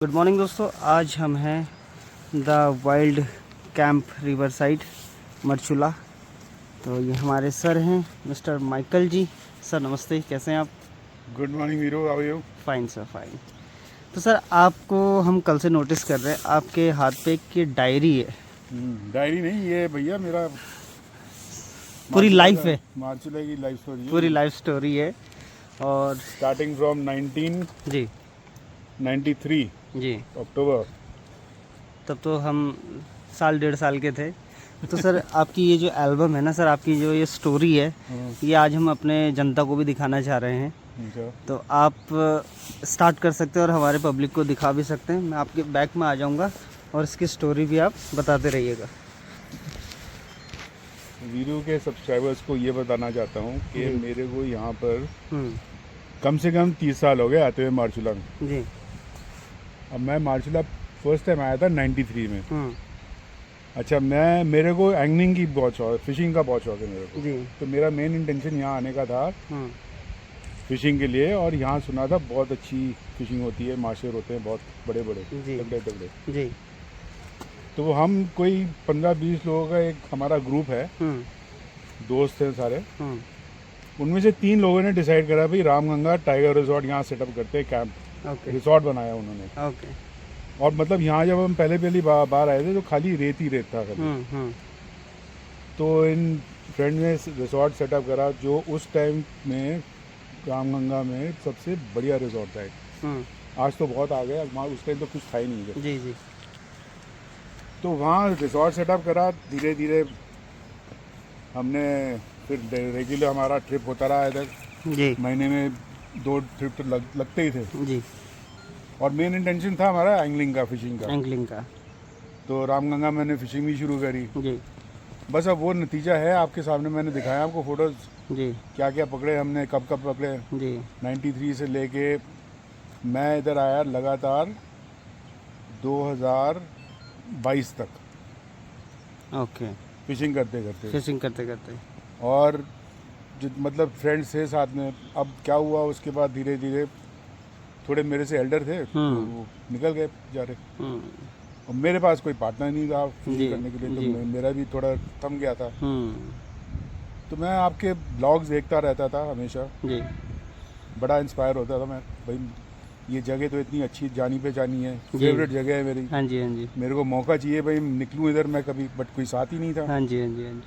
Good morning दोस्तों, आज हम हैं the wild camp river side Marchula. तो ये हमारे सर हैं मिस्टर माइकल जी। सर नमस्ते, कैसे हैं आप? Good morning Veeru, how are you? Fine sir, fine. तो सर आपको हम कल से नोटिस कर रहे हैं, आपके हाथ पे एक डायरी है। डायरी नहीं, ये भैया मेरा पूरी लाइफ है, मार्चुला की लाइफ स्टोरी है। पूरी लाइफ स्टोरी है। और स्टार्टिंग फ्रॉम जी 1993 जी, अक्टूबर। तब तो हम साल डेढ़ साल के थे। तो सर आपकी ये जो एल्बम है ना सर, आपकी जो ये स्टोरी है, ये आज हम अपने जनता को भी दिखाना चाह रहे हैं। अच्छा, तो आप स्टार्ट कर सकते हैं और हमारे पब्लिक को दिखा भी सकते हैं। मैं आपके बैक में आ जाऊंगा और इसकी स्टोरी भी आप बताते रहिएगा। वीरू के सब्सक्राइबर्स को ये बताना चाहता हूँ कि मेरे को यहाँ पर हम्म, कम से कम 30 साल हो गए आते हुए मार्चुला में। जी। अब मैं मार्चुला फर्स्ट टाइम आया था 93 में। हम्म, अच्छा, मेरे को एंगलिंग की बहुत शौक, फिशिंग का बहुत शौक है मेरे को। जी। तो मेरा मेन इंटेंशन यहाँ आने का था हम्म, फिशिंग के लिए, और यहाँ सुना था बहुत अच्छी फिशिंग होती है, माशेर होते हैं बहुत बड़े बड़े, जी। तगड़े तगड़े। जी। तो हम कोई 15-20 लोगों का एक हमारा ग्रुप है, हम्म, दोस्त हैं सारे। हम्म, उनमें से 3 लोगों ने डिसाइड करा भाई रामगंगा टाइगर रिजॉर्ट यहाँ सेटअप करते हैं, कैंप ओके रिजॉर्ट बनाया उन्होंने। ओके। और मतलब यहाँ जब हम पहली बार आए थे तो खाली रेत ही रेत था खाली। हम्म, तो इन फ्रेंड ने रिजॉर्ट सेटअप करा जो उस टाइम में रामगंगा में सबसे बढ़िया रिजॉर्ट था। हम्म, आज तो बहुत आ गया, उस टाइम तो कुछ था ही नहीं था। जी जी। तो वहाँ रिजॉर्ट सेटअप करा। धीरे धीरे हमने फिर रेगुलर हमारा ट्रिप होता रहा इधर। जी महीने में 2 ट्रिप तो लगते ही थे। जी। और मेन इंटेंशन था हमारा एंगलिंग का, फिशिंग का। एंगलिंग का। तो रामगंगा मैंने फिशिंग भी शुरू करी। जी बस अब वो नतीजा है आपके सामने। मैंने दिखाया आपको फोटोज, जी क्या क्या पकड़े हमने, कब कब पकड़े। जी। 93 से लेके मैं इधर आया लगातार 2022 तक ओके। फिशिंग करते करते। फिशिंग करते करते। और जो मतलब फ्रेंड्स थे साथ में। अब क्या हुआ उसके बाद, धीरे धीरे थोड़े मेरे से एल्डर थे तो वो निकल गए जा रहे। हम्म, और मेरे पास कोई पार्टनर नहीं था जी, फिशिंग करने के लिए, तो जी। मेरा भी थोड़ा थम गया था। हम्म, तो मैं आपके ब्लॉग्स देखता रहता था हमेशा, जी बड़ा इंस्पायर होता था मैं। भाई ये जगह तो इतनी अच्छी जानी पहचानी है, जी। फेवरेट जगह है मेरी। हाँ जी हाँ जी मेरे को मौका चाहिए भाई, निकलूँ इधर मैं कभी, बट कोई साथ ही नहीं था। हाँ जी हाँ जी हाँ जी।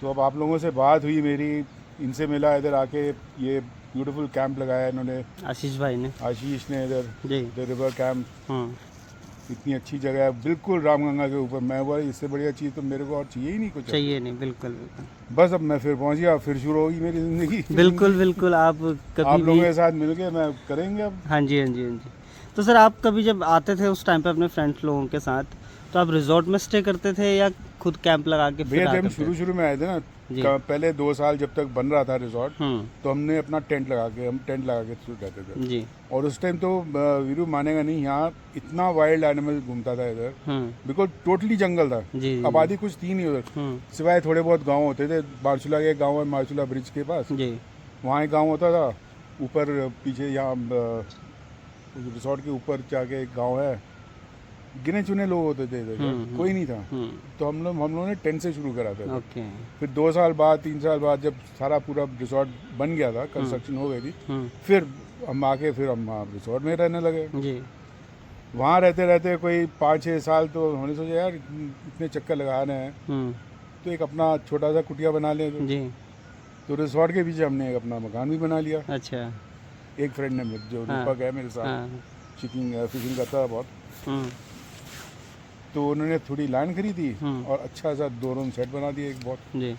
तो अब आप लोगों से बात हुई मेरी, इनसे मिला, इधर आके ये ब्यूटीफुल कैंप लगाया इन्होंने, आशीष भाई ने। आशीष ने इधर ji. The river camp. Hmm, इतनी अच्छी जगह है बिल्कुल रामगंगा के ऊपर। मैं बोला इससे बढ़िया चीज़ तो मेरे को और चाहिए ही नहीं कुछ। चाहिए नहीं, बिल्कुल बिल्कुल। बस अब मैं फिर पहुंच गया, फिर शुरू होगी मेरी ज़िंदगी। बिल्कुल बिल्कुल, आप कभी आप लोगों भी। के साथ मिलके मैं करेंगे अब। हाँ जी हाँ जी हाँ जी। तो सर आप कभी जब आते थे उस टाइम पे अपने फ्रेंड्स लोगों के साथ, तो आप रिजॉर्ट में स्टे करते थे या खुद कैंप लगा के फिर भैया जब हम आते थे? शुरू में आए थे ना, जी। पहले 2 साल जब तक बन रहा था रिजॉर्ट, हम्म, तो हमने अपना टेंट लगा के रहते थे। जी। और उस टाइम तो वीरू मानेगा नहीं, यहाँ इतना वाइल्ड एनिमल घूमता था इधर, हम्म, बिल्कुल टोटली जंगल था। जी जी। आबादी कुछ थी नहीं उधर, सिवाय थोड़े बहुत गांव होते थे। मार्चुला के गांव है, मार्चुला ब्रिज के पास, जी वहाँ एक गांव होता था। ऊपर पीछे यहाँ रिसोर्ट के ऊपर जाके एक गांव है, गिने चुने लोग होते थे इधर, कोई नहीं था। तो हम लोगों ने टेंट से शुरू करा था। ओके। फिर 2 साल बाद 3 साल बाद जब सारा पूरा रिसोर्ट बन गया था, कंस्ट्रक्शन हो गई थी, फिर हम रिसोर्ट में रहने लगे। जी वहाँ रहते रहते कोई 5-6 साल तो हमने सोचा यार इतने चक्कर लगाने हैं तो एक अपना छोटा सा कुटिया बना लें। जी। तो रिसोर्ट के पीछे हमने एक अपना मकान भी बना लिया। अच्छा। एक फ्रेंड ने जो हाँ। रूपक है मेरे साथ, हाँ। फिशिंग करता था बहुत, हम्म, तो उन्होंने थोड़ी लैंड खरीदी हम्म, और अच्छा सा 2 रूम सेट बना दिया एक बहुत। जी।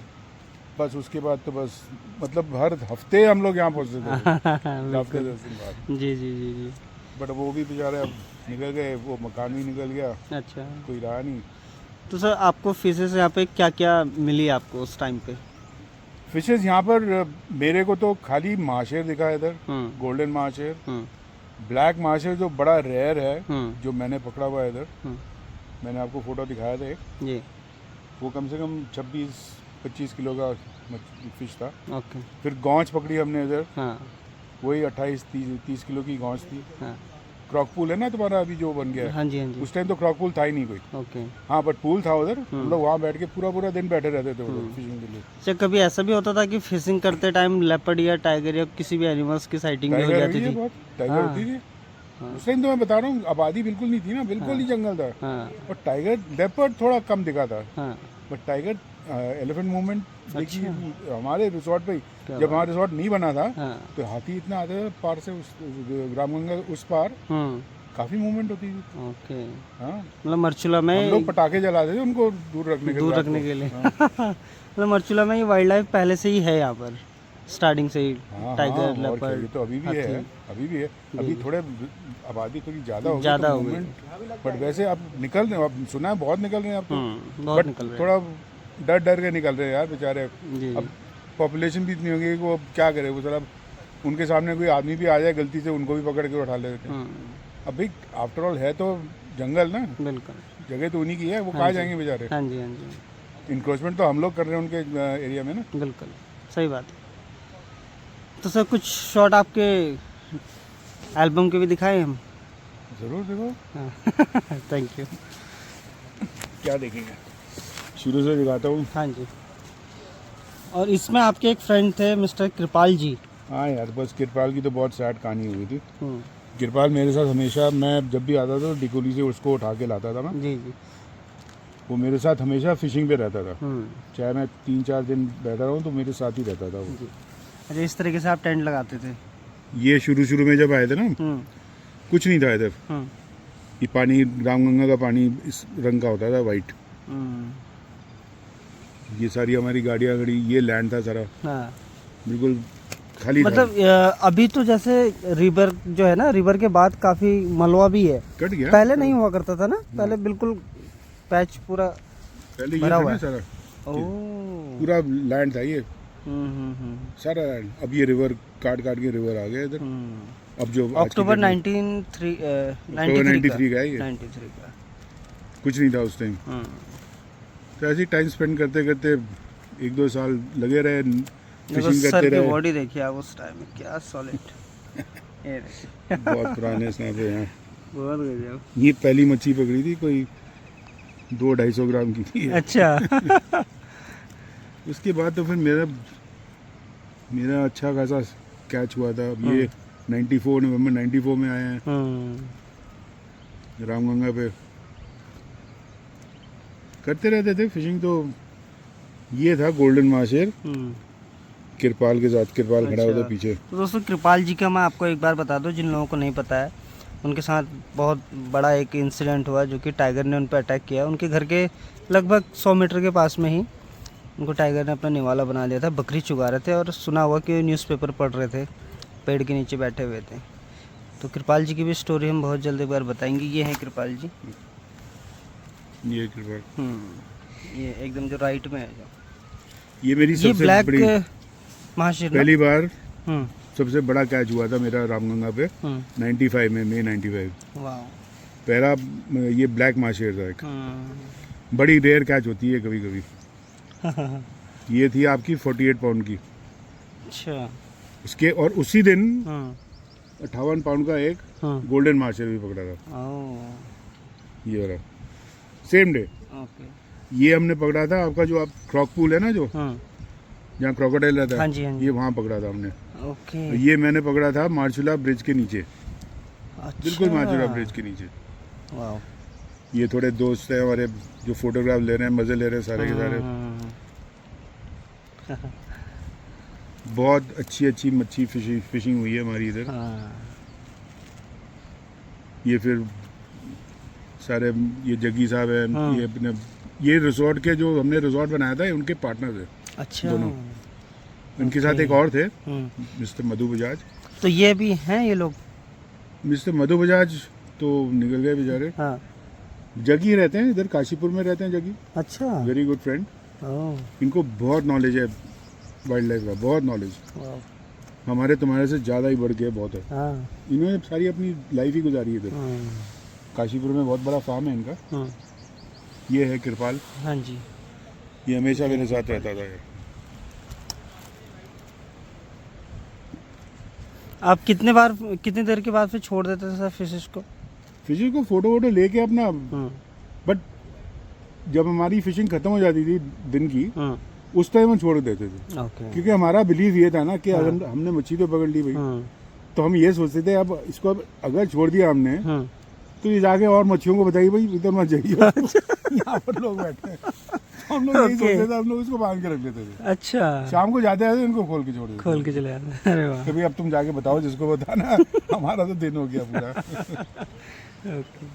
बस उसके बाद तो बस मतलब हर हफ्ते हम लोग यहाँ पहुँचते थे, हफ्ते बिल्कुल। 10 दिन बाद। जी जी जी जी। बट वो भी बेचारे अब निकल गए, वो मकान भी निकल गया, अच्छा। कोई रहा नहीं। तो सर आपको फिशेस यहाँ पे क्या क्या मिली आपको उस टाइम पे? फिशेस यहाँ पर मेरे को तो खाली माशेर दिखा है इधर, हम्म, गोल्डन माशेर, हम्म, ब्लैक माशेर जो बड़ा रेयर है, हम्म, जो मैंने पकड़ा हुआ है इधर। हम्म, मैंने आपको फोटो दिखाया था एक, जी। वो कम से कम 26-25 किलो का फिश था। ओके। फिर गौंच पकड़ी हमने इधर, हाँ वही 28-30 किलो की गौंच थी। हाँ क्रॉक पूल है ना तुम्हारा अभी जो बन गया है, हाँ जी हाँ जी। उस टाइम तो क्रॉक पूल था ही नहीं कोई। ओके। हाँ बट पूल था उधर, हम लोग वहाँ बैठ के पूरा पूरा दिन बैठे रहते थे उधर फिशिंग के लिए। अच्छा, कभी ऐसा भी होता था कि फिशिंग करते टाइम लेपर्ड या टाइगर या किसी भी एनिमल्स की साइटिंग भी हो टाइगर जाती हुई है थी? बहुत, टाइगर हाँ। होती थी हाँ। उस टाइम। तो मैं बता रहा हूँ आबादी बिल्कुल नहीं थी ना, बिल्कुल ही जंगल था। हाँ और टाइगर लेपर्ड थोड़ा कम दिखा था, हाँ। बट टाइगर एलिफेंट मूवमेंट देखिए अच्छा। हमारे रिसोर्ट पे ही। क्या जब हमारा रिसोर्ट नहीं बना था हाँ। तो हाथी इतना आते थे पार से, उस रामगंगा उस पार काफी मूवमेंट होती थी। ओके। हाँ, मतलब मरचुला हम में लोग पटाखे जलाते थे उनको दूर रखने के लिए, दूर रात रखने को। के लिए। हाँ मतलब मरचुला में ये वाइल्ड लाइफ पहले से ही है यहाँ पर, स्टार्टिंग से ही। हाँ टाइगर, हाँ, और क्या, लेपर्ड, ये तो अभी भी है, हाथी। अभी भी है। अभी जी। थोड़े आबादी थोड़ी ज़्यादा हो गई ज़्यादा तो हो गई। मूवमेंट, बट वैसे अब निकल रहे हैं, अब सुना है बहुत निकल रहे हैं अब तो। बहुत बट निकल रहे थोड़ा डर डर के निकल रहे हैं यार बेचारे। हैं। जी अब पॉपुलेशन भी इतनी हो गई कि वो अब क्या करे, वो सर अब उनके सामने कोई आदमी भी आ जाए गलती से, उनको भी पकड़ के उठा लेते हैं। अब भाई आफ्टर ऑल है तो जंगल ना, बिल्कुल। जगह तो उन्हीं की है, वो हाँ कहाँ जी। जाएंगे बेचारे। हाँ जी हाँ जी। इंक्रोचमेंट तो हम लोग कर रहे हैं उनके एरिया में ना। बिल्कुल सही बात है। तो सर कुछ शॉट आपके एल्बम के भी दिखाए हम? ज़रूर देखो, हाँ। Thank you. क्या देखेंगे, शुरू से दिखाता हूँ। हाँ जी। और इसमें आपके एक फ्रेंड थे मिस्टर कृपाल जी। हाँ यार, बस कृपाल की तो बहुत सैड कहानी हुई थी। हम्म, कृपाल मेरे साथ हमेशा, मैं जब भी आता था तो डिकोली से उसको उठा के लाता था मैं। जी जी। वो मेरे साथ हमेशा फिशिंग पे रहता था, हम्म, चाहे मैं 3-4 दिन बैठा रहूँ तो मेरे साथ ही रहता था वो। जी। अच्छा, इस तरीके से आप टेंट लगाते थे? ये शुरू शुरू में जब आए थे ना, कुछ नहीं था इधर। हम्म, ये पानी, रामगंगा का पानी इस रंग का होता था, वाइट। हम्म, ये सारी हमारी गाड़ियाँ खड़ी, ये लैंड था सारा, हाँ। बिल्कुल खाली मतलब अभी तो जैसे रिवर जो है ना, रिवर के बाद काफी मलबा भी है। था, कट गया। पहले नहीं हुआ करता था ना, पहले बिल्कुल पैच पूरा पहले ये भरा था हुआ ना है। सारा, ओह। पूरा लैंड था ये, हम्म। सारा लैंड। अब ये रिवर काट काट के रिवर आ गया इधर। अब जो आज की अक्टूबर डेट में- 93 93 का है ये, 93 का। कुछ नहीं था उस टाइम। तो ऐसे ही टाइम स्पेंड करते करते 1-2 साल लगे रहे, देखो फिशिंग सर करते की रहे। बॉडी देखिए आप उस टाइम में, क्या सॉलिड। ये देखिए। बहुत पुराने स्नैप है यहाँ। बहुत गजब। ये पहली मच्छी पकड़ी थी, कोई 200-250 ग्राम की थी। अच्छा। उसके बाद तो फिर मेरा अच्छा खासा कैच हुआ था। अब ये 94 नवंबर 94 में आए हैं रामगंगा पे, करते रहते थे फिशिंग। तो ये था गोल्डन माशेर, कृपाल के साथ, कृपाल खड़ा अच्छा। होता पीछे। तो दोस्तों कृपाल जी का मैं आपको एक बार बता दूं, जिन लोगों को नहीं पता है, उनके साथ बहुत बड़ा एक इंसिडेंट हुआ जो कि टाइगर ने उन पर अटैक किया। उनके घर के लगभग 100 मीटर के पास में ही उनको टाइगर ने अपना निवाला बना लिया था। बकरी चुगा रहे थे और सुना हुआ कि न्यूज़पेपर पढ़ रहे थे, पेड़ के नीचे बैठे हुए थे। तो कृपाल जी की भी स्टोरी हम बहुत जल्द एक बार बताएंगे। ये हैं कृपाल जी। ये कृपाल, ये एकदम जो राइट में है जो, ये मेरी ये सबसे ब्लैक बड़ी, महाशीर ना? पहली बार हम्म, सबसे बड़ा कैच हुआ था मेरा रामगंगा पे 95 में, मई 95। वाह। पहला ये ब्लैक माशेर था एक, बड़ी रेयर कैच होती है कभी कभी। ये थी आपकी 48 पाउंड की। अच्छा। उसके और उसी दिन 58 पाउंड का एक गोल्डन मार्शल भी पकड़ा था, ओह, ये वाला, सेम डे। ओके। ये हमने पकड़ा था आपका जो आप क्रॉक पूल है ना, जो जहाँ क्रोकोडाइल रहता है, हाँ जी हाँ जी। ये वहाँ पकड़ा था हमने। ओके। ये मैंने पकड़ा था मार्चुला ब्रिज के नीचे, अच्छा। बिल्कुल मार्चुला ब्रिज के नीचे। वाह। ये थोड़े दोस्त हैं हमारे जो फोटोग्राफ ले रहे हैं, मज़े ले रहे हैं सारे के सारे। बहुत अच्छी मच्छी फिशिंग हुई है हमारी इधर। ये फिर सारे, ये जग्गी साहब हैं, ये अपने, ये रिजॉर्ट के जो हमने रिजॉर्ट बनाया था, ये उनके पार्टनर थे। अच्छा। दोनों। इनके साथ एक और थे, मिस्टर मधु बजाज। तो ये भी हैं ये लोग? मिस्टर मधु बजाज तो निकल गए बेचारे। हाँ। जगी रहते हैं इधर, काशीपुर में रहते हैं जगी। अच्छा। Very good friend. ओह, इनको बहुत नॉलेज है वाइल्ड लाइफ का, बहुत नॉलेज, वाह। हमारे तुम्हारे से ज़्यादा ही बढ़ के बहुत है। हाँ। इन्होंने सारी अपनी लाइफ ही गुजारी है इधर। काशीपुर में बहुत बड़ा फार्म है इनका। ये है कृपाल। हाँ जी। ये हमेशा मेरे साथ रहता था यार। आप कितनी देर के बाद फिर छोड़ देते थे सर फिशेस को? फिशिंग को फोटो वोटो लेके अपना, बट जब हमारी फिशिंग खत्म हो जाती थी दिन की, उस टाइम हम छोड़ देते थे। ओके। क्योंकि हमारा बिलीव ये था ना कि अगर हमने मच्छी तो पकड़ ली भाई, तो हम ये सोचते थे अब इसको अगर छोड़ दिया हमने तो ये जाके और मच्छियों को बताइए भाई इधर मत जाइए। यहाँ पर लोग बैठे हैं, हम लोग यही सोचते थे, हम लोग इसको बांध के रख लेते थे। अच्छा। शाम को जाते आते इनको खोल के छोड़ देते, खोल के चले जाते। अरे वाह। कभी अब तुम जाके बताओ जिसको बताना। हमारा तो दिन हो गया पूरा। ओके।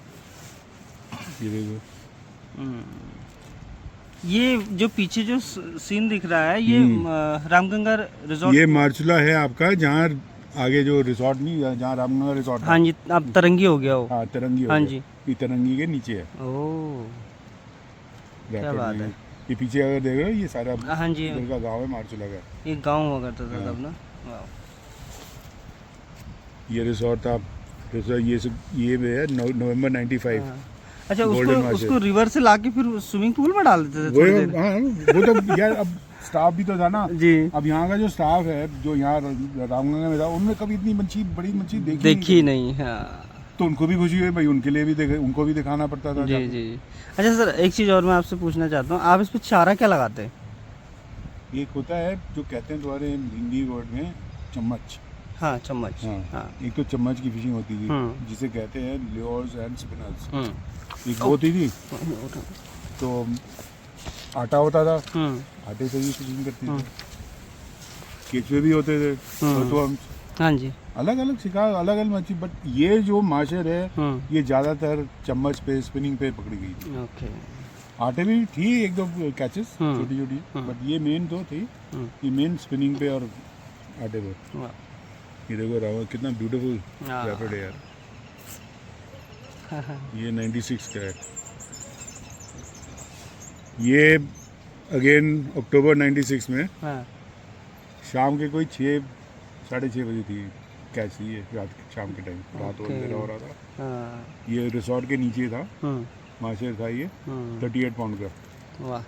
ये देखो, ये जो पीछे जो सीन दिख रहा है ये रामगंगा रिजॉर्ट, ये मार्चुला है आपका, जहाँ आगे जो रिसोर्ट नहीं, जहाँ रामगंगा रिसोर्ट। हाँ जी, अब तरंगी हो गया वो। हाँ तरंगी हो हाँ गया। जी, ये तरंगी के नीचे है। ओह क्या बात है। ये पीछे अगर देख रहे हो, ये सारा हाँ जी, इधर का गांव है मार्चुला का। ये गांव हुआ करता था तब ना। वाह। ये रिसोर्ट था, ये भी है नवंबर 95। हाँ। अच्छा, Golden Marsh उसको रिवर से लाके फिर स्विमिंग पूल में डाल देते थे थोड़ी देर? हाँ, वो तो यार अब स्टाफ भी तो था ना जी। अब यहाँ का जो स्टाफ है जो यहाँ रामगंगा में था, उन्होंने कभी इतनी बड़ी मच्छी देखी नहीं। हाँ, तो उनको भी खुशी हुई भाई, उनके लिए भी उनको भी दिखाना पड़ता था। जी जी। अच्छा सर, एक चीज़ और मैं आपसे पूछना चाहता हूँ, आप इस पे चारा क्या लगाते हैं? एक होता है जो कहते हैं तुम्हारे हिंदी वर्ड में चम्मच। हाँ, चम्मच। हाँ, हाँ। एक तो चम्मच की फिशिंग होती थी जिसे कहते हैं ल्योर्स एंड स्पिनर्स। एक वो होती थी, तो आटा होता था, आटे से ही फिशिंग करती थी। केचुए भी होते थे, तो हम हाँ जी, अलग अलग शिकार, अलग अलग मच्छी। बट ये जो माछर है ये ज्यादातर चम्मच पे, स्पिनिंग पे पकड़ी गई थी। ओके। आटे में भी थी एक दो कैचेस छोटी छोटी, बट ये मेन तो थी, ये मेन स्पिनिंग पे और आटे पे। वाह। ये देखो रावण कितना ब्यूटीफुल हाँ। रैपिड है यार। ये 96 का है। ये अगेन अक्टूबर 96 में हाँ। शाम के कोई 6-6:30 बजे थी कैच थी ये, शाम के टाइम, रात हो अंधेरा हो रहा था। हाँ। ये रिसोर्ट के नीचे था, माछर था ये 38 पाउंड का। वाह।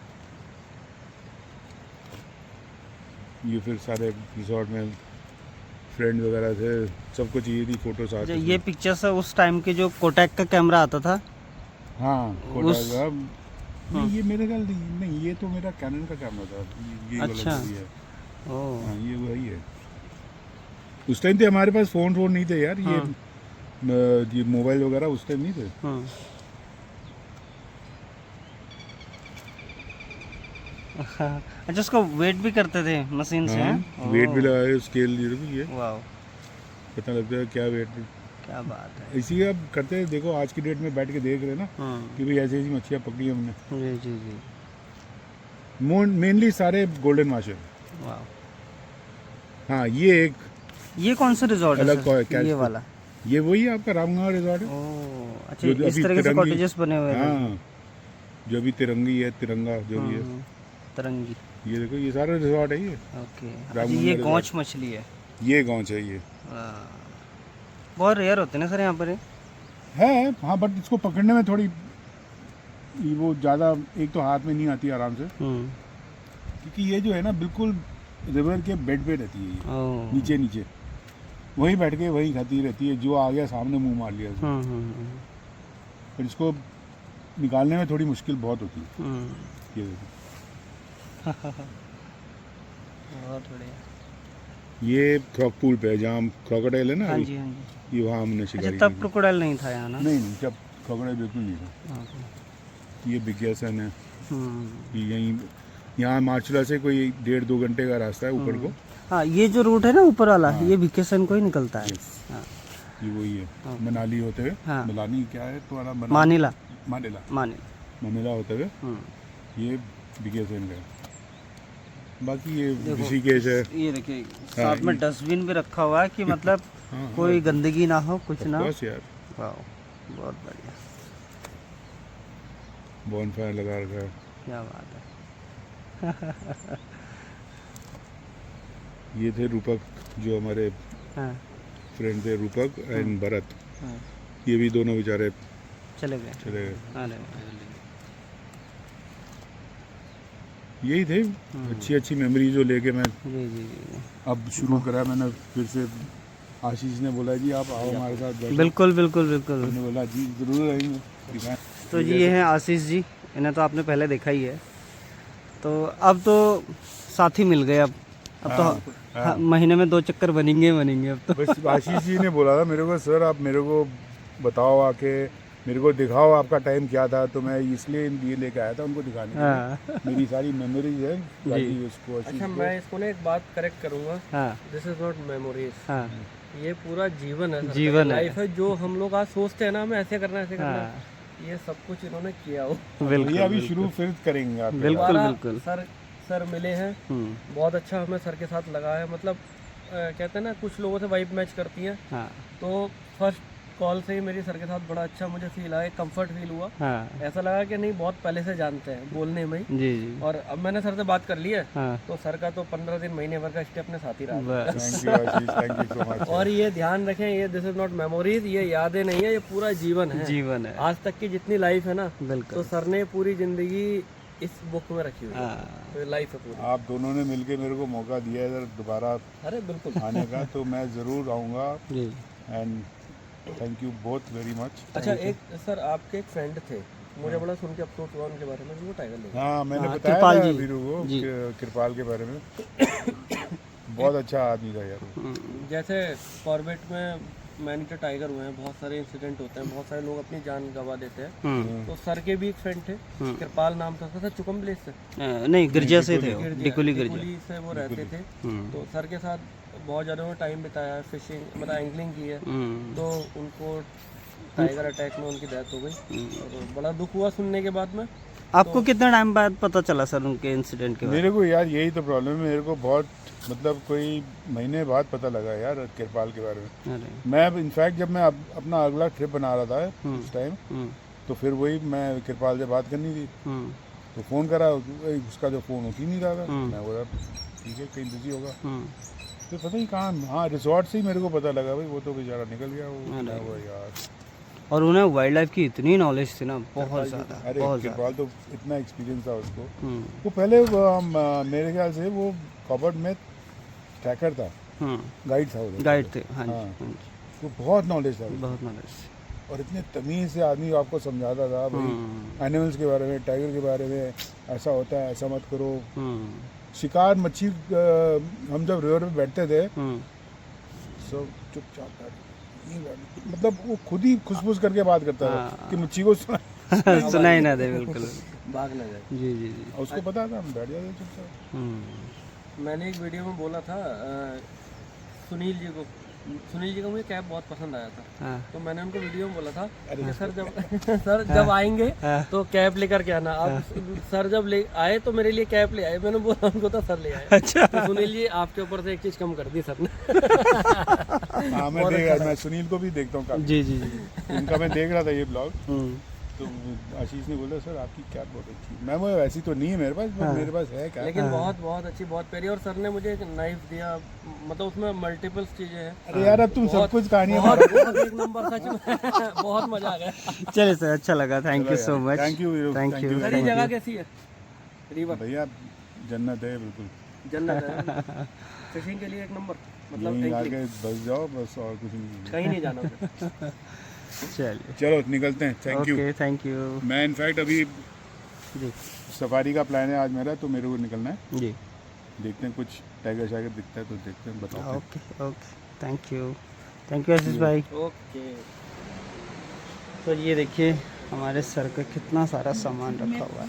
ये फिर सारे रिसोर्ट में फ्रेंड वगैरह थे, सबको चाहिए थी फोटो साथ। ये पिक्चर्स है उस टाइम के जो कोटैक का कैमरा आता था। हाँ, नहीं ये मेरे ख्याल नहीं, ये तो मेरा कैनन का कैमरा था। ये अच्छा। है। ओह। हाँ, ये वही है। उस टाइम पे हमारे पास फोन नहीं थे यार, ये मोबाइल वगैरह उस टाइम नहीं थे। अच्छा, उसको वेट भी करते थे मशीन से? हाँ, वेट भी लगाए, स्केल ये वाह, पता लगता है क्या वेट। क्या बात है। इसी अब करते हैं। देखो आज की डेट में बैठ के देख रहे हैं ना कि भाई ऐसी ऐसी मच्छियाँ पकड़ी हमने। जी जी जी। मेनली सारे गोल्डन माशर। वाह। हाँ, ये कौन सा रिजॉर्ट है अलग सर? ये वाला? ये वही है आपका रामगंगा रिजॉर्ट है। ओह, अच्छा, इस तरह से कॉटेजेस बने हुए हैं। हाँ, जो भी तिरंगी है, तिरंगा जो भी है, तरंगी। ये देखो ये सारा रिजॉर्ट है ये। ओके। अच्छा, ये गौच मछली है? ये गौच है ये। बहुत रेयर होते हैं ना सर यहाँ पर? है हाँ, बट इसको पकड़ने में थोड़ी वो ज़्यादा, एक तो हाथ में नहीं आती आराम से, क्योंकि ये जो है ना बिल्कुल रिवर के बेड पे रहती है ये, नीचे नीचे वहीं बैठ के वहीं खाती रहती है। जो आ गया सामने मुंह मार लिया उसने। पर इसको निकालने में थोड़ी मुश्किल बहुत होती है। ये देखो बहुत बढ़िया। ये क्रॉकपूल पे है जहाँ क्रोकोडाइल है ना। हाँ जी, हाँ जी। ये वहाँ हमने शिकारी। अच्छा, तब क्रोकोडाइल नहीं था यहाँ ना? नहीं, जब क्रोकोडाइल बिल्कुल नहीं था। ये बिग्यासन है। ये यहाँ मार्चुला से कोई 1.5-2 घंटे का रास्ता है ऊपर को। हाँ, ये जो रूट है ना ऊपर वाला, ये विकेशन को ही निकलता है। हाँ। ये वही है, मनाली होते हुए। हाँ। मनाली क्या है तुम्हारा? मानिला। मनीला होते हुए ये बिग्यासन का है। बाकी ये ऋषिकेश है। ये देखिए साथ में डस्टबिन भी रखा हुआ है कि मतलब कोई गंदगी ना हो, कुछ ना हो। यार वाह, बहुत बढ़िया। बॉनफायर लगा रखा है। क्या बात है। ये थे रूपक, जो हमारे फ्रेंड थे, रूपक एंड भरत। ये भी दोनों बेचारे चले गए। यही थे अच्छी अच्छी मेमोरी जो लेके मैं जी जी जी। अब शुरू करा मैंने फिर से आशीष ने बोला जी आप आओ हमारे साथ बैठो। बिल्कुल बिल्कुल बिल्कुल। हमने बोला जी ज़रूर आएंगे, दिखाएं। तो जी ये हैं आशीष जी, इन्हें तो आपने पहले देखा ही है। तो अब तो साथी मिल गए, अब तो हाँ। महीने में 2 चक्कर बनेंगे अब तो। बस आशीष जी ने बोला था मेरे को, सर आप मेरे को बताओ आके, मेरे को दिखाओ आपका टाइम क्या था, तो मैं इसलिए ये लेके आया था उनको दिखाने के लिए। हाँ मेरी सारी मेमोरीज है जी। उसको। अच्छा मैं इसको ना एक बात करेक्ट करूंगा, हाँ दिस इज नॉट मेमोरीज, हाँ ये पूरा जीवन है, जीवन है। लाइफ है। जो हम लोग आज सोचते हैं ना हमें ऐसे करना ऐसे करना, हाँ ये सब कुछ इन्होंने किया हो। बिल्कुल ये अभी शुरू फिर करेंगे आप। बिल्कुल दोबारा बिल्कुल। सर मिले हैं, बहुत अच्छा हमें सर के साथ लगा है। मतलब कहते हैं ना कुछ लोगों से वाइब मैच करती है, हाँ तो फर्स्ट कॉल से ही मेरी सर के साथ बड़ा अच्छा मुझे फील आया, कंफर्ट फील हुआ। हाँ ऐसा लगा कि नहीं बहुत पहले से जानते हैं बोलने में ही। जी जी। और अब मैंने सर से बात कर ली है, हाँ तो सर का तो 15 दिन महीने भर का स्टे अपने साथ ही रहा। बस thank you Ashish, thank you so much. और ये ध्यान रखें, ये दिस इज नॉट मेमोरीज, ये यादें नहीं है, ये पूरा जीवन है। जीवन है आज तक की जितनी लाइफ है ना, तो बिल्कुल। सर ने पूरी जिंदगी इस बुक में रखी हुई है, हाँ तो लाइफ है पूरी। आप दोनों ने मिलके मेरे को मौका दिया है इधर दोबारा अरे बिल्कुल। आने का, तो मैं ज़रूर आऊँगा। जी। And thank you both very much. अच्छा एक सर आपके एक फ्रेंड थे, मुझे बड़ा सुन के अफसोस हुआ उनके बारे में, वो टाइगर ले गए। हाँ मैंने हाँ, बताया कृपाल था जी। वीरू को जी। कृपाल के बारे में। बहुत अच्छा आदमी था यार वो। जैसे कॉर्बेट में मैनीटर टाइगर हुए हैं, बहुत सारे इंसिडेंट होते हैं, बहुत सारे लोग अपनी जान गंवा देते हैं। तो सर के भी एक फ्रेंड थे, कृपाल नाम था, सर चुकम प्लेस से नहीं गिरजा से थे वो, गिरजिया, डिकोली गिरजा। डिकोली से वो रहते थे। तो सर के साथ बहुत ज़्यादा टाइम बिताया है, फिशिंग मतलब एंगलिंग की है। तो उनको टाइगर अटैक में उनकी डेथ हो गई, और बड़ा दुख हुआ सुनने के बाद में। आपको कितने टाइम बाद पता चला सर उनके इंसिडेंट के बारे मेरे को यार यही तो प्रॉब्लम है, मेरे को बहुत मतलब कोई महीने बाद पता लगा यार कृपाल के बारे में। में? अरे मैं इनफैक्ट जब मैं अपना अगला ट्रिप बना रहा था उस टाइम, तो फिर वही मैं कृपाल से बात करनी थी, तो फ़ोन करा, उसका जो फ़ोन उठ ही नहीं रहा था। मैं बोला ठीक है कहीं बिजी होगा, तो पता ही कहाँ। हाँ रिजॉर्ट से ही मेरे को पता लगा भाई वो तो बेचारा निकल गया वो। मैं बोला यार, और उन्हें वाइल्ड लाइफ की इतनी नॉलेज थी ना, बहुत ज़्यादा, अरे बहुत ज़्यादा। कृपाल तो इतना एक्सपीरियंस था उसको। वो पहले मेरे ख्याल से वो कॉबर्ड में ट्रैकर था, गाइड था उधर। गाइड थे, हाँ जी, हाँ। हाँ जी, वो बहुत नॉलेज था उसको। बहुत नॉलेज। और इतने तमीज़ से आदमी आपको समझाता था भाई एनिमल्स के बारे में, टाइगर के बारे में, ऐसा होता है ऐसा मत करो। शिकार मच्छी हम जब रिवर में बैठते थे सब चुपचाप बैठ, मतलब वो खुद ही खुसफुस करके बात करता था कि मच्छी को सुना ही ना दे बिल्कुल। भाग न जाए। जी जी जी। और उसको पता था हम बैठ जाते चुपचाप। मैंने एक वीडियो में बोला था सुनील जी को मुझे कैब बहुत पसंद आया था। हाँ तो मैंने उनको वीडियो में बोला था कि सर जब सर जब आएंगे तो कैब लेकर के आना। अब सर जब ले आए तो मेरे लिए कैब ले आए, मैंने बोला उनको तो सर ले आए। अच्छा। तो सुनील जी आपके ऊपर से एक चीज़ कम कर दी सर ने। हाँ मैं सुनील को भी देखता हूँ काफी। जी जी जी। उनका मैं देख रहा था ये ब्लॉग, तो आशीष ने बोला सर आपकी कैब बहुत अच्छी। मैं वो वैसी तो नहीं है मेरे पास, मेरे पास है कैब, लेकिन बहुत अच्छी, बहुत प्यारी। और सर ने मुझे एक नाइफ दिया, मतलब उसमें मल्टीपल चीजें हैं। अरे यार अब तुम सब कुछ कहानियां बहुत एक नंबर सच में। बहुत मजा आ गया। चलिए सर, अच्छा लगा, thank you so much. Thank you thank you. Sir ये जगह कैसी है? रिवर भैया, जन्नत है बिल्कुल। जन्नत है। फिशिंग के लिए एक नंबर, मतलब यहीं angling। आगे बस जाओ बस, और कुछ नहीं। कहीं नहीं जाना फिर। चलिए, चलो निकलते हैं, thank you. Okay, thank you. मैं इनफैक्ट अभी जी सफारी का प्लान है आज मेरा, तो मेरे को निकलना है। जी, देखते हैं कुछ टाइगर शाइगर दिखता है तो देखते हैं, बताओ। ओके ओके, थैंक यू आशीष भाई। ओके। तो ये देखिए हमारे सर का कितना सारा सामान रखा हुआ है।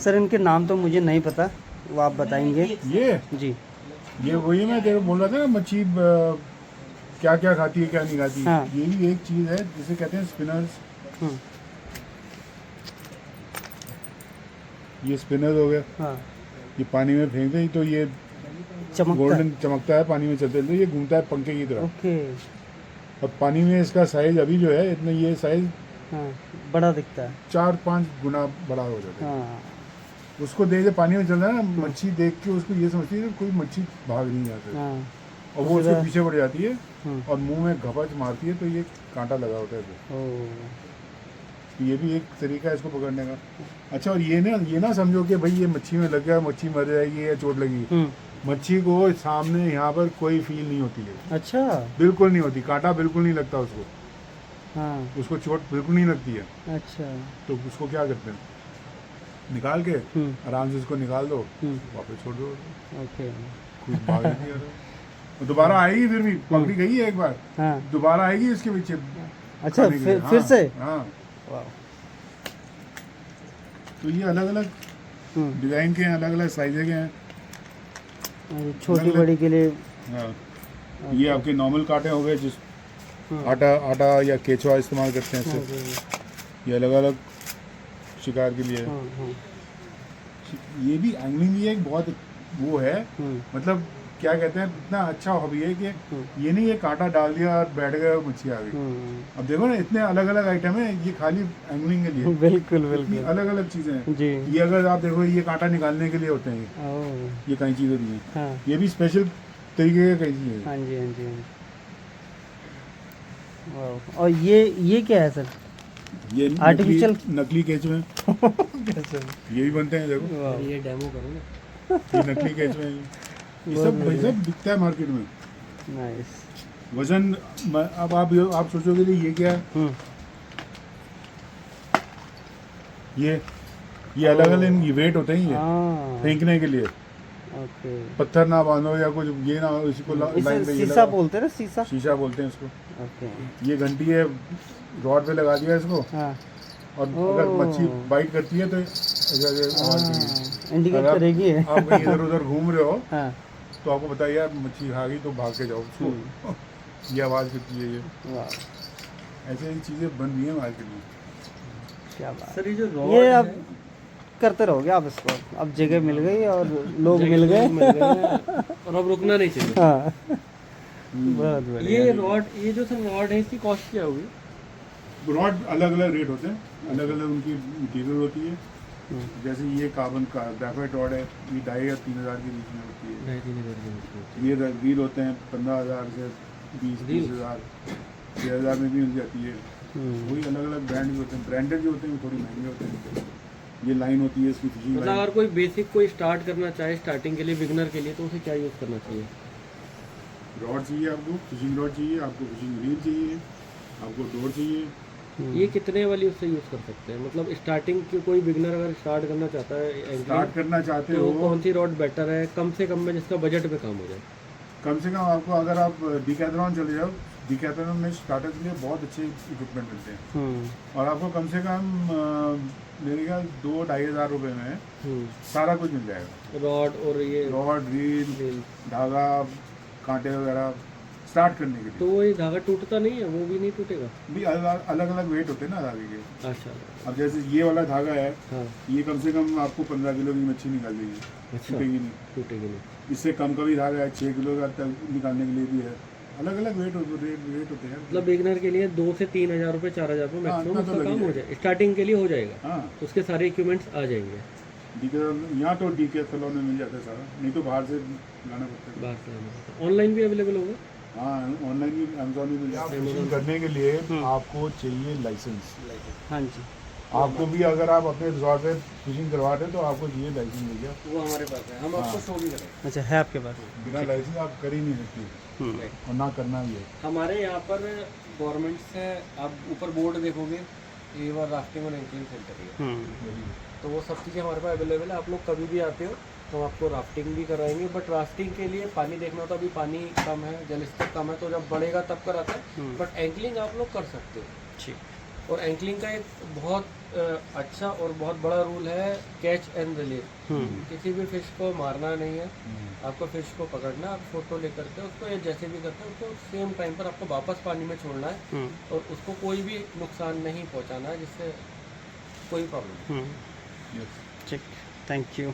सर इनके नाम तो मुझे नहीं पता, वो आप बताएंगे? ये जी, वही मैं तेरे को बोल रहा था ना, मच्छी क्या क्या खाती है क्या नहीं खाती। हाँ। ये भी एक चीज़ है जिसे कहते हैं स्पिनर्स। ये स्पिनर्स हो गया, हाँ, ये पानी में फेंकते ही तो ये चमकता है। गोल्डन चमकता है पानी में चलते चलते, ये घूमता है पंखे की तरह। ओके, और पानी में इसका साइज अभी जो है इतना, ये साइज हाँ, बड़ा दिखता है। 4-5 गुना बड़ा हो जाता है। हाँ, उसको देख के पानी में चल रहा है ना, मच्छी देख के उसको ये समझती है कि कोई मच्छी भाग नहीं जाती, हाँ, और वो उसके पीछे पड़ जाती है हम्म। और मुंह में घपच मारती है, तो ये कांटा लगा होता है तो ये भी एक तरीका है इसको पकड़ने का। अच्छा, और ये ना समझो कि भाई ये मच्छी में लग गया, मच्छी मर जाएगी या चोट लगी, मच्छी को सामने यहाँ पर कोई फील नहीं होती है, अच्छा। बिल्कुल नहीं होती, कांटा बिल्कुल नहीं लगता उसको, हाँ। उसको चोट बिल्कुल नहीं लगती है। अच्छा। तो उसको क्या करते हैं, निकाल के आराम से उसको निकाल दो, वापस छोड़ दो, ओके। खुद भागेगी यार। वो दोबारा आएगी, फिर भी पकड़ी गई है एक बार, हाँ। दोबारा आएगी इसके पीछे। अच्छा, खाने के लिए। फिर से। हाँ। वाह। तो ये अलग अलग डिजाइन के हैं, अलग अलग साइज़ के हैं। छोटी अलग-अलग- बड़ी के लिए। हाँ। ये आपके नॉर्मल कांटे हो गए, जिस आटा या केचुआ इस्तेमाल करते हैं इससे। ये अलग अलग शिकार के लिए है। ये भी एंगलिंग भी एक बहुत वो है, मतलब क्या कहते हैं, इतना अच्छा हॉबी है कि ये नहीं, ये कांटा डाल दिया और बैठ गए और मच्छी आ गई। अब देखो ना, इतने अलग अलग आइटम है, ये खाली एंगलिंग के लिए। बिल्कुल इतनी बिल्कुल अलग अलग चीज़ें हैं जी। ये। अगर आप देखो, ये कांटा निकालने के लिए होते हैं, ओह। ये कई चीज़ होती हैं। हाँ। ये भी स्पेशल तरीके का कई चीज़ है। हाँ जी, हाँ जी, हाँ जी। वाह। और ये क्या है सर? ये Artificial- नकली केचुए हैं। ये भी बनते हैं, देखो वाह। ये डेमो करो ना। ये नकली केचुए हैं। ये सब भाई सब बिकता है मार्केट में। नाइस। वजन अब आप सोचोगे कि ये क्या है, ये अलग अलग इनकी वेट होते हैं, ये हाँ। फेंकने के लिए। ओके। पत्थर ना बांधो या कुछ, ये ना हो, इसी को लाइन इसे पे ये शीशा लगाओ। बोलते हैं ना, शीशा। शीशा बोलते हैं इसको। ओके। ये घंटी है, रॉड पे लगा दिया इसको, हाँ। और अगर मच्छी बाइट करती है तो आवाज देगी। इंडिकेट अगर करेगी। आप कहीं इधर उधर घूम रहे हो हाँ। तो आपको बताइए, यार मच्छी आ गई तो भाग के जाओ उसको। ये आवाज़ करती है। ये वाह, ऐसे ही चीज़ें बन रही हैं मार्केट में। क्या बात। सर ये जो रॉड ये अब करते रहोगे आप इसको, अब जगह मिल गई और लोग मिल गए। और अब रुकना नहीं चाहिए। हाँ। बहुत बढ़िया। ये रॉड, ये जो सर रॉड है, इसकी कॉस्ट क्या होगी? रॉड अलग अलग रेट होते हैं, अलग अलग उनकी मटीरियल होती है। जैसे ये कार्बन का ग्रेफाइट रॉड है, ये 2,500 या 3,000 के बीच में होती है। ये रील होते हैं 15,000 से 20,000 6,000 में भी मिल जाती है। वही अलग अलग ब्रांड भी होते हैं, ब्रांडेड जो होते हैं वो थोड़ी महंगे होते हैं। ये लाइन होती है इसकी फिशिंग मतलब लाइन। अगर कोई बेसिक कोई स्टार्ट करना चाहे, स्टार्टिंग के लिए, बिगनर के लिए, तो उसे क्या यूज़ करना चाहिए? रॉड चाहिए आपको, फिशिंग रॉड चाहिए आपको, फिशिंग रील चाहिए आपको, डोर चाहिए। ये कितने वाली उससे यूज़ कर सकते हैं? मतलब स्टार्टिंग की कोई बिगनर अगर स्टार्ट करना चाहता है angling, स्टार्ट करना चाहते तो हो, कौन सी रॉड बेटर है कम से कम में, जिसका बजट पे काम हो जाए? कम से कम आपको, अगर आप डिकैथलॉन चले जाओ, डिकैथलॉन में स्टार्टर के लिए बहुत अच्छे इक्विपमेंट मिलते हैं। और आपको कम से कम मेरे ख्याल 2-2,500 रुपये में सारा कुछ मिल जाएगा। रॉड और ये रॉड, रील, रील। धागा, कांटे वगैरह स्टार्ट करने के तो लिए। वो ये धागा टूटता नहीं है? वो भी नहीं टूटेगा? भी अलग अलग वेट होते हैं ना धागे के। अच्छा। अब जैसे ये वाला धागा है, हाँ। ये कम से कम आपको 15 किलो की मच्छी निकाल देगी, अच्छा। टूटेगी नहीं। टूटेगी नहीं। इससे कम का भी धागा है, 6 किलो का तक निकालने के लिए भी है। अलग अलग वेट होते हैं। मतलब बिगनर के लिए 2 से 3,000 रुपये, 4,000 रुपये मैक्सिमम इतना तो उसका लग काम हो जाएगा। जाए, स्टार्टिंग के लिए हो जाएगा। हाँ, उसके सारे इक्विपमेंट्स आ जाएंगे। यहाँ तो डिकैथलॉन में मिल जाता है सारा, नहीं तो बाहर से लाना पड़ता है। बाहर से आना पड़ता है। ऑनलाइन भी अवेलेबल होगा? हाँ, ऑनलाइन भी, अमेजोन में मिल जाता है। फिशिंग करने के लिए आपको चाहिए लाइसेंस। हाँ जी। आपको भी, अगर आप अपने रिजॉर्ट पे फिशिंग करवाते हैं तो आपको चाहिए लाइसेंस मिल वो हमारे पास है, हम आपको शो भी करेंगे। अच्छा, है आपके पास? बिना लाइसेंस आप कर ही नहीं सकते, और ना करना भी है। हमारे यहाँ पर गवर्नमेंट से आप ऊपर बोर्ड देखोगे, रिवर राफ्टिंग और एंकरिंग सेंटर ही है, तो वो सब चीज़ें हमारे पास अवेलेबल है। आप लोग कभी भी आते हो तो हम आपको राफ्टिंग भी कराएंगे। बट राफ्टिंग के लिए पानी देखना होता है, अभी पानी कम है, जल स्तर कम है, तो जब बढ़ेगा तब कराता है। बट एंकलिंग आप लोग कर सकते हो। ठीक। और एंकलिंग का एक बहुत अच्छा और बहुत बड़ा रूल है, कैच एंड रिलीज। किसी भी फिश को मारना नहीं है, आपको फिश को पकड़ना, आप फोटो लेकर के उसको, या जैसे भी करते हैं उसको सेम टाइम पर आपको वापस पानी में छोड़ना है, और उसको कोई भी नुकसान नहीं पहुंचाना है, जिससे कोई प्रॉब्लम नहीं। ठीक, थैंक यू।